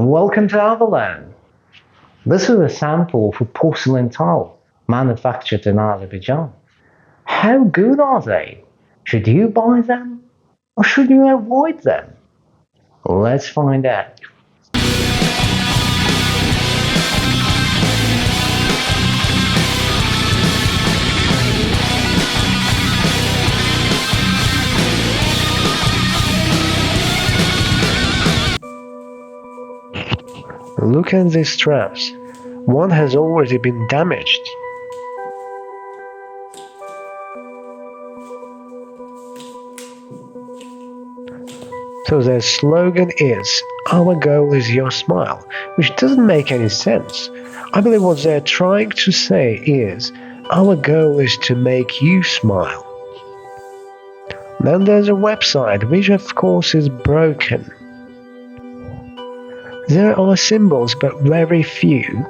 Welcome to Avalon. This is a sample of a porcelain tile manufactured in Azerbaijan. How good are they? Should you buy them or should you avoid them? Let's find out. Look at these straps. One has already been damaged. So their slogan is, "Our goal is your smile," which doesn't make any sense. I believe what they're trying to say is, our goal is to make you smile. Then there's a website, which of course is broken. There are symbols, but very few.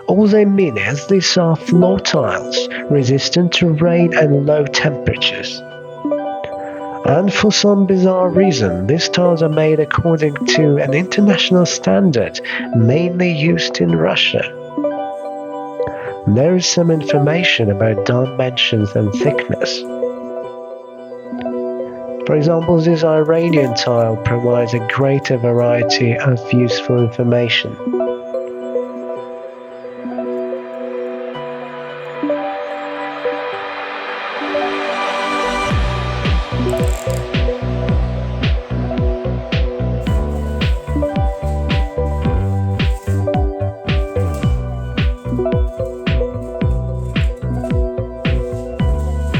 All they mean is these are floor tiles, resistant to rain and low temperatures. And for some bizarre reason, these tiles are made according to an international standard, mainly used in Russia. There is some information about dimensions and thickness. For example, this Iranian tile provides a greater variety of useful information.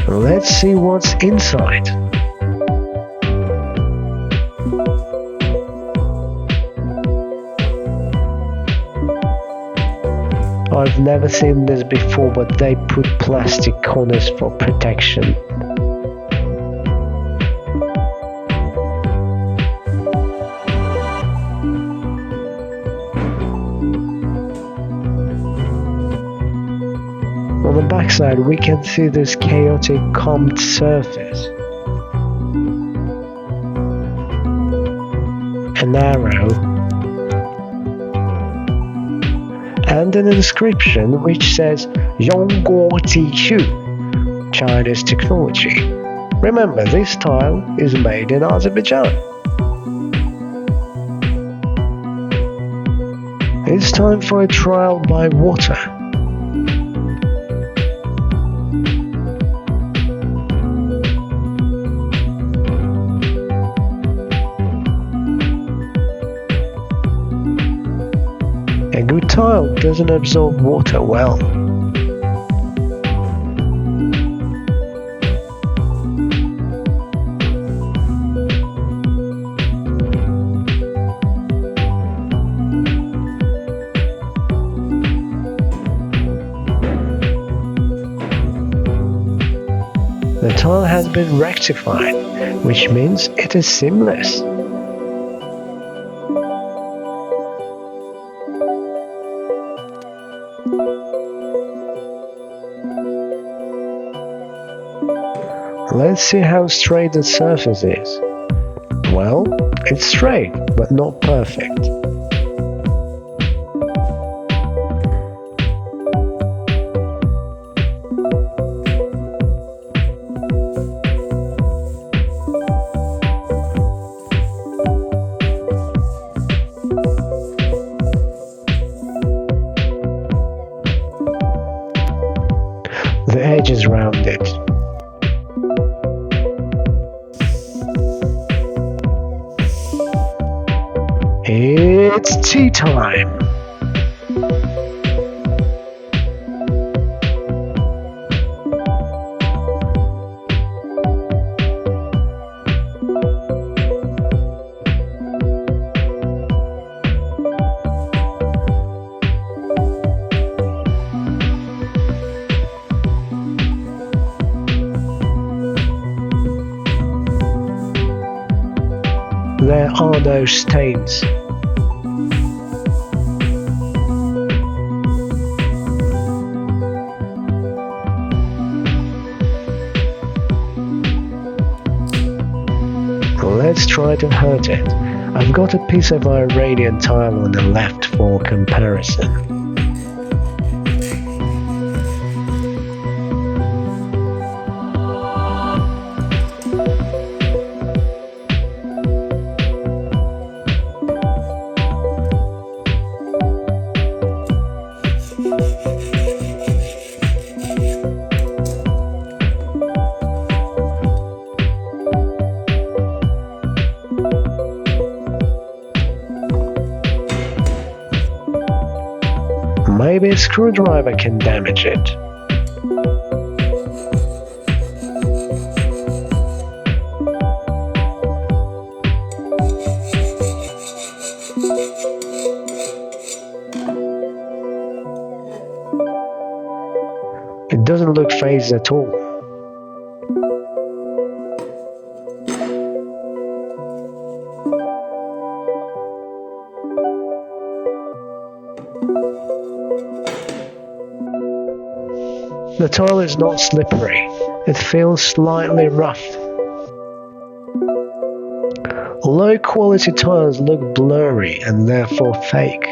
Let's see what's inside. I've never seen this before, but they put plastic corners for protection. On the backside, we can see this chaotic combed surface. An arrow. And an inscription which says Yongguo Jishu, Chinese technology. Remember, this tile is made in Azerbaijan. It's time for a trial by water. A good tile doesn't absorb water well. The tile has been rectified, which means it is seamless. Let's see how straight the surface is. Well, it's straight, but not perfect. The edge is rounded. It's tea time! There are no stains. Let's let's try to hurt it. I've got a piece of Iranian tile on the left for comparison. Maybe a screwdriver can damage it. It doesn't look phased at all. The tile is not slippery, it feels slightly rough. Low quality tiles look blurry and therefore fake.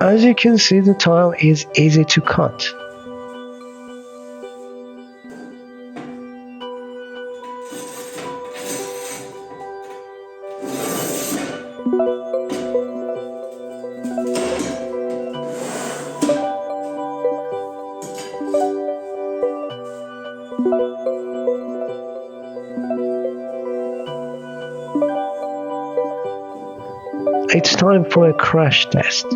As you can see, the tile is easy to cut. It's time for a crash test.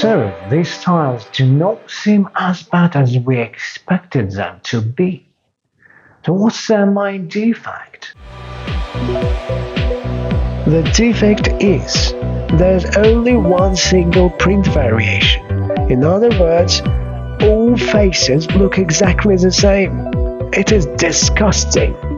So, these tiles do not seem as bad as we expected them to be. So what's their main defect? The defect is, there's only one single print variation. In other words, all faces look exactly the same. It is disgusting.